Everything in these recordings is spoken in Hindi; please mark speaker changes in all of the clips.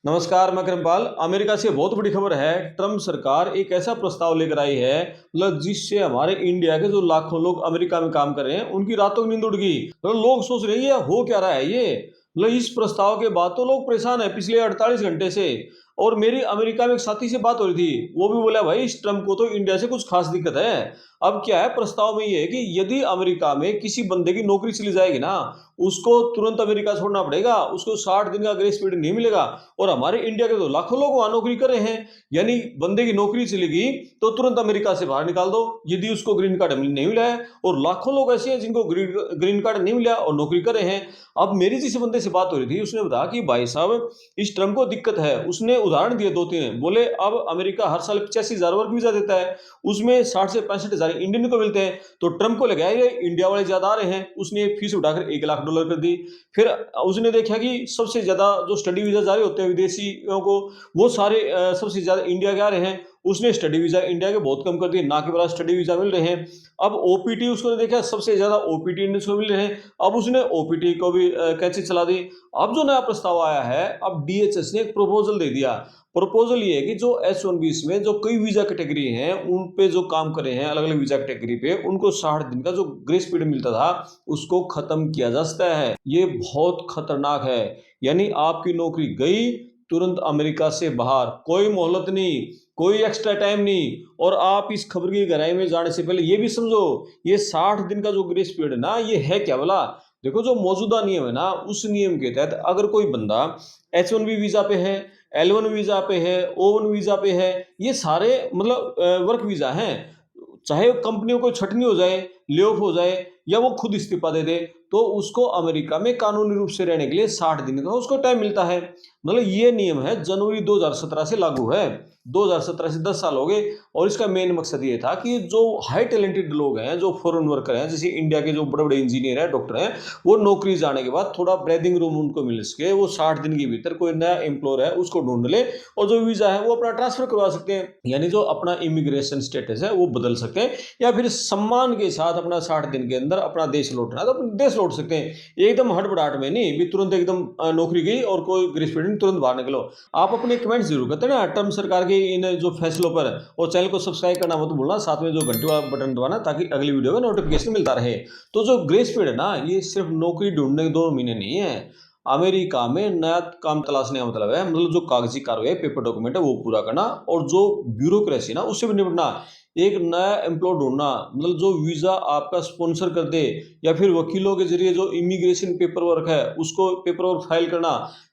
Speaker 1: नमस्कार, मैं कृपाल। अमेरिका से बहुत बड़ी खबर है। ट्रम्प सरकार एक ऐसा प्रस्ताव लेकर आई है मतलब जिससे हमारे इंडिया के जो लाखों लोग अमेरिका में काम कर रहे हैं उनकी रातों की नींद उड़ गई। मतलब लोग सोच रहे हैं ये हो क्या रहा है ये। मतलब इस प्रस्ताव के बाद तो लोग परेशान है पिछले 48 घंटे से। और मेरी अमेरिका में एक साथी से बात हो रही थी, वो भी बोला भाई इस ट्रम्प को तो इंडिया से कुछ खास दिक्कत है। अब क्या है प्रस्ताव में ये है कि यदि अमेरिका में किसी बंदे की नौकरी चली जाएगी ना, उसको तुरंत अमेरिका छोड़ना पड़ेगा, उसको 60 दिन का ग्रेस पीरियड नहीं मिलेगा। और हमारे इंडिया के तो लाखों लोग वहां नौकरी कर रहे हैं, यानी बंदे की नौकरी चलेगी तो तुरंत अमेरिका से बाहर निकाल दो यदि उसको ग्रीन कार्ड नहीं मिला है। और लाखों लोग ऐसे हैं जिनको ग्रीन कार्ड नहीं मिला और नौकरी कर रहे हैं। अब मेरी जिस बंदे से बात हो रही थी उसने बताया कि भाई साहब इस ट्रम्प को दिक्कत है। उसने उदाहरण दिए दो तीन, बोले अब अमेरिका हर साल 85,000 वर्क वीजा देता है, उसमें 60 से 65,000 इंडियन को मिलते हैं। तो ट्रम्प को लगा ये इंडिया वाले ज्यादा आ रहे हैं, उसने फीस उठाकर $1 लाख कर दी। फिर उसने देखा कि सबसे ज्यादा जो स्टडी वीजा जारी होते हैं विदेशियों को, वो सारे सबसे ज्यादा इंडिया के आ रहे हैं। उसने स्टडी वीजा इंडिया के बहुत कम कर दिए, ना के बराबर स्टडी वीजा मिल रहे हैं। अब ओपीटी उसको देखा, सबसे ज्यादा ओपीटी इंडियंस को मिल रहे हैं। अब उसने ओपीटी को भी कैंची चला दी। अब जो नया प्रस्ताव आया है, अब डीएचएस ने एक प्रपोजल दे दिया। प्रपोजल ये है कि जो H1B में जो कई वीजा कैटेगरी हैं उन पे जो काम कर रहे हैं अलग अलग वीजा कैटेगरी पे, उनको 60 दिन का जो ग्रेस पीरियड मिलता था उसको खत्म किया जा सकता है। ये बहुत खतरनाक है। यानी आपकी नौकरी गई, तुरंत अमेरिका से बाहर, कोई मोहलत नहीं, कोई एक्स्ट्रा टाइम नहीं। और आप इस खबर की गहराई में जाने से पहले ये भी समझो, ये 60 दिन का जो ग्रेस पीरियड है ना, ये है क्या बोला। देखो जो मौजूदा नियम है ना, उस नियम के तहत अगर कोई बंदा H1B वीजा पे है, L1 वीजा पे है, O1 वीजा पे है, ये सारे मतलब वर्क वीजा हैं। चाहे कंपनियों को छटनी हो जाए, ले ऑफ हो जाए, या वो खुद इस्तीफा दे दे, तो उसको अमेरिका में कानूनी रूप से रहने के लिए 60 दिन का उसको टाइम मिलता है। मतलब ये नियम है जनवरी 2017 से लागू है। 2017 से 10 साल हो गए। और इसका मेन मकसद ये था कि जो हाई टैलेंटेड लोग हैं, जो फॉरेन वर्कर हैं, जैसे इंडिया के जो बड़े बड़े इंजीनियर हैं, डॉक्टर हैं, वो नौकरी जाने के बाद थोड़ा ब्रेदिंग रूम उनको मिल सके, वो 60 दिन के भीतर कोई नया एम्प्लॉयर है उसको ढूंढ ले, और जो वीजा है वो अपना ट्रांसफर करवा सकते हैं, यानी जो अपना इमिग्रेशन स्टेटस है वो बदल सकते हैं, या फिर सम्मान के साथ अपना 60 दिन के अंदर अपना देश लौटना है तो अपने देश लौट सकते हैं। एकदम हड़बड़ाहट में नहीं भी तुरंत एकदम नौकरी गई और कोई ग्रेस पीरियड तुरंत बाहर निकलो। आप अपने कमेंट जरूर करते हैं ना ट्रम्प सरकार के इन जो फैसलों पर, और चैनल को सब्सक्राइब करना मत भूलना, साथ में जो घंटे वाला बटन दबाना ताकि अगली वीडियो का नोटिफिकेशन मिलता रहे। तो जो ग्रेस पीरियड है ना, ये सिर्फ नौकरी ढूंढने के 2 महीने नहीं है। अमेरिका में नया काम तलाशने का मतलब है, मतलब जो कागजी कार्रवाई पेपर डॉक्यूमेंट है वो पूरा करना, और जो ब्यूरोक्रेसी ना उससे भी निपटना। एक नया एम्प्लॉय ढूंढना, मतलब जो वीजा आपका स्पॉन्सर कर दे, या फिर वकीलों के जरिए जो इमिग्रेशन पेपर वर्क है उसको पेपर वर्क फाइल करना,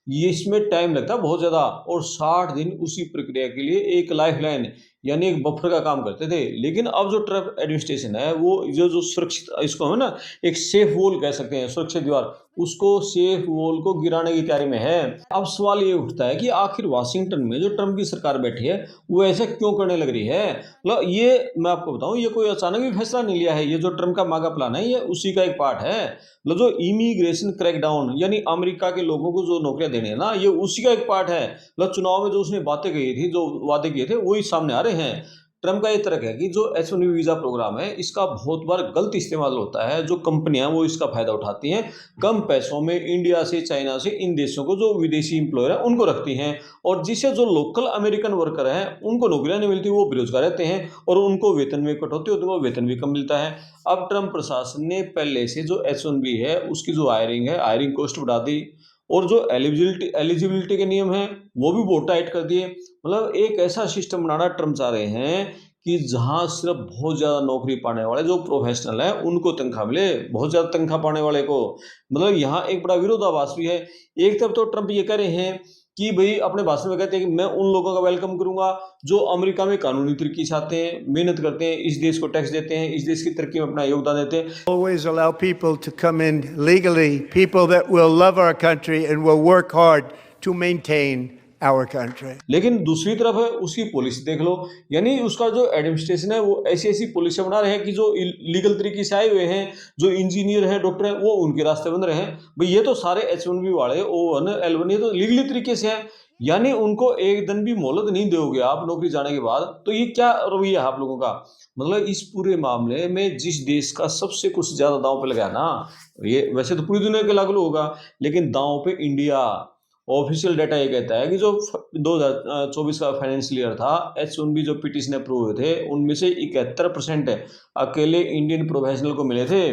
Speaker 1: ये इसमें टाइम लगता है बहुत ज्यादा। और 60 दिन उसी प्रक्रिया के लिए एक लाइफ लाइन यानी एक बफर का काम करते थे। लेकिन अब जो ट्रम्प एडमिनिस्ट्रेशन है वो जो सुरक्षित, इसको है ना एक सेफ वॉल कह सकते हैं, सुरक्षित दीवार, उसको सेफ वॉल को गिराने की तैयारी में है। अब सवाल ये उठता है कि आखिर वाशिंगटन में जो ट्रम्प की सरकार बैठी है वो ऐसा क्यों करने लग रही है। मतलब ये मैं आपको बताऊं, ये कोई अचानक भी फैसला नहीं लिया है। ये जो ट्रम्प का मागा प्लान है ये उसी का एक पार्ट है। मतलब जो इमिग्रेशन क्रैकडाउन, यानी अमेरिका के लोगों को जो नौकरियां देने हैं ना, ये उसी का एक पार्ट है। मतलब चुनाव में जो उसने बातें कही थी, जो वादे किए थे, वही सामने आ रहे हैं। ट्रम्प का ये तर्क है कि जो H1B वीजा प्रोग्राम है इसका बहुत बार गलत इस्तेमाल होता है। जो कंपनियां वो इसका फायदा उठाती हैं, कम पैसों में इंडिया से, चाइना से, इन देशों को जो विदेशी एम्प्लॉयर है उनको रखती हैं, और जिससे जो लोकल अमेरिकन वर्कर हैं उनको नौकरियां नहीं मिलती, वो बेरोजगार रहते हैं, और उनको वेतन में कटौती होती है, वो वेतन भी कम मिलता है। अब ट्रम्प प्रशासन ने पहले से जो H1B है उसकी जो हायरिंग है, हायरिंग कॉस्ट बढ़ा दी, और जो एलिजिबिलिटी के नियम हैं वो भी बहुत टाइट कर दिए। मतलब एक ऐसा सिस्टम बनाना ट्रम्प चाह रहे हैं कि जहां सिर्फ बहुत ज्यादा नौकरी पाने वाले जो प्रोफेशनल हैं उनको तनख्वाह मिले, बहुत ज्यादा तनख्वाह पाने वाले को। मतलब यहाँ एक बड़ा विरोधाभास भी है। एक तरफ तो ट्रम्प ये कह रहे हैं कि भाई अपने भाषण में कहते हैं कि मैं उन लोगों का वेलकम करूंगा जो अमेरिका में कानूनी तरक्की चाहते हैं, मेहनत करते हैं, इस देश को टैक्स देते हैं, इस देश की तरक्की में अपना योगदान देते हैं।
Speaker 2: Always allow people to come in legally, people that will love our country and will work hard to maintain our country.
Speaker 1: लेकिन दूसरी तरफ है उसकी पॉलिसी देख लो, यानी उसका जो एडमिनिस्ट्रेशन है वो ऐसी ऐसी पॉलिसी बना रहे हैं कि जो लीगल तरीके से आए हुए हैं, जो इंजीनियर हैं, डॉक्टर हैं, वो उनके रास्ते बन रहे हैं। भाई ये तो सारे H1B वाले, O1, L1, ये तो लीगली तरीके से हैं, यानी उनको एक दिन भी मोहलत नहीं दोगे आप नौकरी जाने के बाद। तो ये क्या रवैया है आप लोगों का। मतलब इस पूरे मामले में जिस देश का सबसे कुछ ज्यादा दांव पे लगा ना, ये वैसे तो पूरी दुनिया के लागू होगा, लेकिन दांव पे इंडिया। ऑफिशियल डाटा ये कहता है कि जो 2024 का फाइनेंशियल ईयर था, H1B जो पीटीसी ने अप्रूव हुए थे, उनमें से 71% अकेले इंडियन प्रोफेशनल को मिले थे।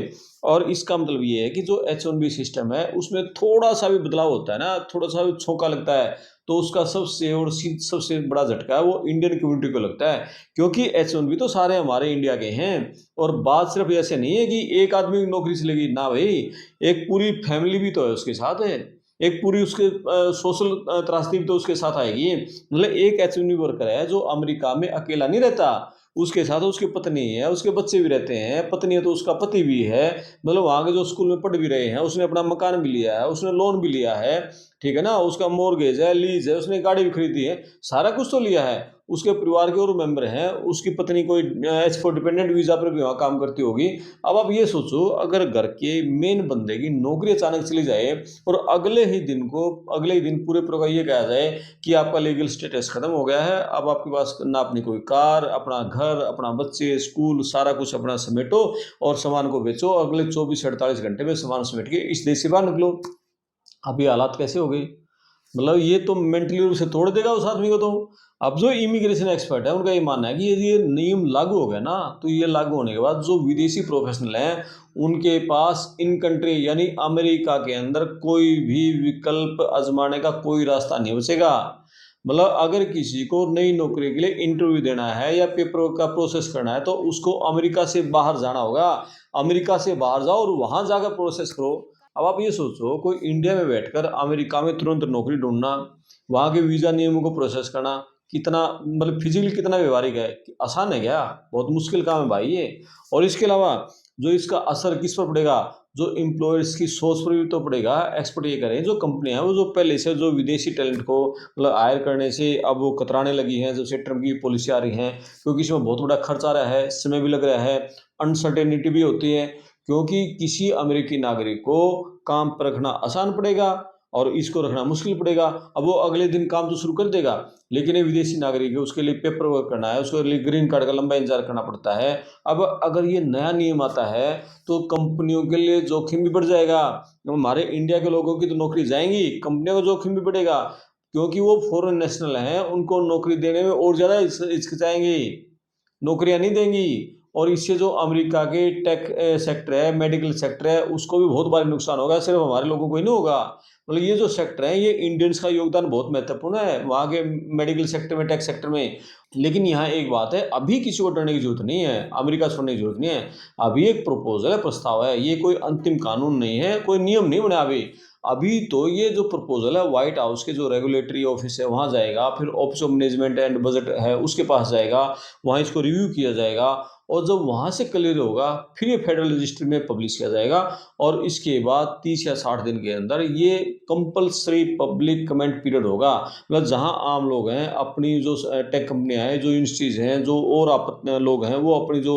Speaker 1: और इसका मतलब ये है कि जो H1B सिस्टम है उसमें थोड़ा सा भी बदलाव होता है ना, थोड़ा सा भी छोका लगता है, तो उसका सबसे बड़ा झटका है वो इंडियन कम्युनिटी को लगता है, क्योंकि H1B तो सारे हमारे इंडिया के हैं। और बात सिर्फ ऐसे नहीं है कि एक आदमी की नौकरी चलेगी ना भाई, एक पूरी फैमिली भी तो है उसके साथ है, एक पूरी उसके सोशल त्रासदी भी तो उसके साथ आएगी। मतलब एक H1B वर्कर है जो अमेरिका में अकेला नहीं रहता, उसके साथ उसकी पत्नी है, उसके बच्चे भी रहते हैं, पत्नी है तो उसका पति भी है, मतलब वहाँ के जो स्कूल में पढ़ भी रहे हैं, उसने अपना मकान भी लिया है, उसने लोन भी लिया है, ठीक है ना, उसका मोर्गेज है, लीज है, उसने गाड़ी भी खरीदी है, सारा कुछ तो लिया है। उसके परिवार के और मेंबर हैं, उसकी पत्नी कोई H4 डिपेंडेंट वीजा पर भी वहाँ काम करती होगी। अब आप ये सोचो, अगर घर के मेन बंदे की नौकरी अचानक चली जाए और अगले ही दिन पूरे पूरा ये कहा जाए कि आपका लीगल स्टेटस खत्म हो गया है, अब आपके पास ना अपनी कोई कार, अपना घर, अपना बच्चे, स्कूल, सारा कुछ अपना समेटो और सामान को बेचो, अगले 24 से 48 घंटे में सामान समेट के इस देश से बाहर निकलो। अब ये हालात कैसे हो गई, मतलब ये तो मेंटली रूप से तोड़ देगा उस आदमी को। तो अब जो इमिग्रेशन एक्सपर्ट है उनका ये मानना है कि ये नियम लागू हो गया ना, तो ये लागू होने के बाद जो विदेशी प्रोफेशनल हैं उनके पास इन कंट्री यानी अमेरिका के अंदर कोई भी विकल्प आजमाने का कोई रास्ता नहीं बचेगा। मतलब अगर किसी को नई नौकरी के लिए इंटरव्यू देना है या पेपर का प्रोसेस करना है तो उसको अमेरिका से बाहर जाना होगा। अमेरिका से बाहर जाओ और वहां जाकर प्रोसेस करो। अब आप ये सोचो, कोई इंडिया में बैठकर अमेरिका में तुरंत नौकरी ढूंढना, वहाँ के वीज़ा नियमों को प्रोसेस करना, कितना मतलब फिजिकली कितना व्यवहारिक है, आसान है क्या? बहुत मुश्किल काम है भाई ये। और इसके अलावा जो इसका असर किस पर पड़ेगा, जो एम्प्लॉयर्स की सोच पर भी तो पड़ेगा। एक्सपर्ट ये करें, जो कंपनियां हैं वो जो पहले से जो विदेशी टैलेंट को मतलब हायर करने से अब वो कतराने लगी हैं, जब से ट्रम्प की पॉलिसी आ रही हैं, क्योंकि इसमें बहुत बड़ा खर्च आ रहा है, समय भी लग रहा है, अनसर्टेनिटी भी होती है, क्योंकि किसी अमेरिकी नागरिक को काम पर रखना आसान पड़ेगा और इसको रखना मुश्किल पड़ेगा। अब वो अगले दिन काम तो शुरू कर देगा, लेकिन ये विदेशी नागरिक है, उसके लिए पेपर वर्क करना है, उसके लिए ग्रीन कार्ड का लंबा इंतजार करना पड़ता है। अब अगर ये नया नियम आता है तो कंपनियों के लिए जोखिम भी बढ़ जाएगा। हमारे इंडिया के लोगों की तो नौकरी जाएंगी, कंपनियों का जोखिम भी बढ़ेगा, क्योंकि वो फॉरेन नेशनल हैं, उनको नौकरी देने में और ज़्यादा हिचकिचाएंगी, नौकरियां नहीं देंगी। और इससे जो अमेरिका के टेक सेक्टर है, मेडिकल सेक्टर है, उसको भी बहुत भारी नुकसान होगा, सिर्फ हमारे लोगों को ही नहीं होगा। मतलब ये जो सेक्टर है, ये इंडियंस का योगदान बहुत महत्वपूर्ण है वहाँ के मेडिकल सेक्टर में, टेक सेक्टर में। लेकिन यहाँ एक बात है, अभी किसी को डरने की जरूरत नहीं है, अमेरिका छोड़ने की जरूरत नहीं है। अभी एक प्रपोजल है, प्रस्ताव है, ये कोई अंतिम कानून नहीं है, कोई नियम नहीं बना अभी। अभी तो ये जो प्रपोजल है व्हाइट हाउस के जो रेगुलेटरी ऑफिस है वहाँ जाएगा, फिर office of management and budget है उसके पास जाएगा, वहाँ इसको रिव्यू किया जाएगा, और जब वहाँ से क्लियर होगा फिर ये फेडरल रजिस्टर में पब्लिश किया जाएगा। और इसके बाद 30 या 60 दिन के अंदर ये कंपलसरी पब्लिक कमेंट पीरियड होगा, मतलब जहाँ आम लोग हैं, अपनी जो टेक कंपनियां हैं, जो इंडस्ट्रीज हैं, जो और लोग हैं, वो अपनी जो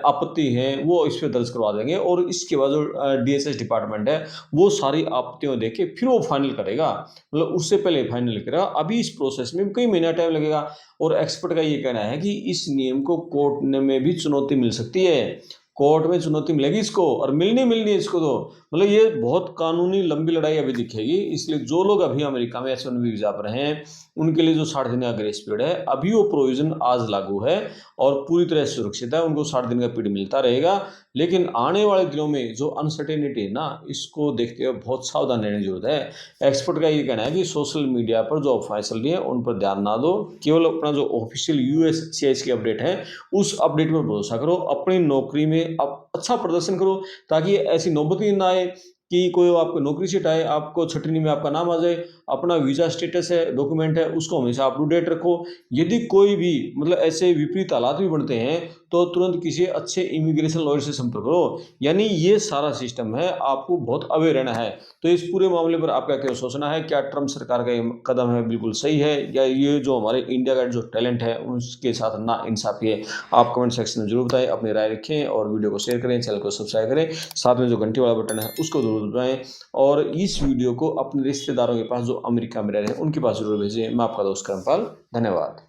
Speaker 1: आपत्ति हैं वो इस पर दर्ज करवा देंगे। और इसके बाद जो DHS डिपार्टमेंट है वो सारी आपत्तियों देखे फिर वो फाइनल करेगा, मतलब उससे पहले फाइनल करेगा। अभी इस प्रोसेस में कई महीना टाइम लगेगा। और एक्सपर्ट का ये कहना है कि इस नियम को कोर्ट में भी चुनौती मिल सकती है, कोर्ट में चुनौती मिलेगी इसको, और मिलनी है इसको। तो मतलब ये बहुत कानूनी लंबी लड़ाई अभी दिखेगी। इसलिए जो लोग अभी अमेरिका में H1B वीजा पर हैं उनके लिए जो 60 दिन का ग्रेस पीरियड है, अभी वो प्रोविजन आज लागू है और पूरी तरह से सुरक्षित है, उनको 60 दिन का पीरियड मिलता रहेगा। लेकिन आने वाले दिनों में जो अनसर्टेनिटी है ना, इसको देखते हुए बहुत सावधान रहने की जरूरत है। एक्सपर्ट का ये कहना है कि सोशल मीडिया पर जो अफवाहें चल रही है उन पर ध्यान ना दो, केवल अपना जो ऑफिशियल USCIS की अपडेट है उस अपडेट पर भरोसा करो, अपनी नौकरी में आप अच्छा प्रदर्शन करो, ताकि ऐसी नौबत ही ना आए कि कोई आपको नौकरी से हटाए, आपको छटनी में आपका नाम आ जाए। अपना वीज़ा स्टेटस है, डॉक्यूमेंट है, उसको हमेशा अप टू डेट रखो। यदि कोई भी मतलब ऐसे विपरीत हालात भी बनते हैं तो तुरंत किसी अच्छे इमिग्रेशन लॉयर से संपर्क करो। यानी ये सारा सिस्टम है, आपको बहुत अवेयर रहना है। तो इस पूरे मामले पर आपका क्या सोचना है? क्या ट्रम्प सरकार का ये कदम है बिल्कुल सही है, या ये जो हमारे इंडिया का जो टैलेंट है उसके साथ ना इंसाफी है? आप कमेंट सेक्शन में जरूर बताएं, अपनी राय रखें और वीडियो को शेयर करें, चैनल को सब्सक्राइब करें, साथ में जो घंटी वाला बटन है उसको जरूर दबाएं, और इस वीडियो को अपने रिश्तेदारों के पास जो अमेरिका में रह रहे हैं उनके पास जरूर भेजें। मैं आपका दोस्त करमपाल, धन्यवाद।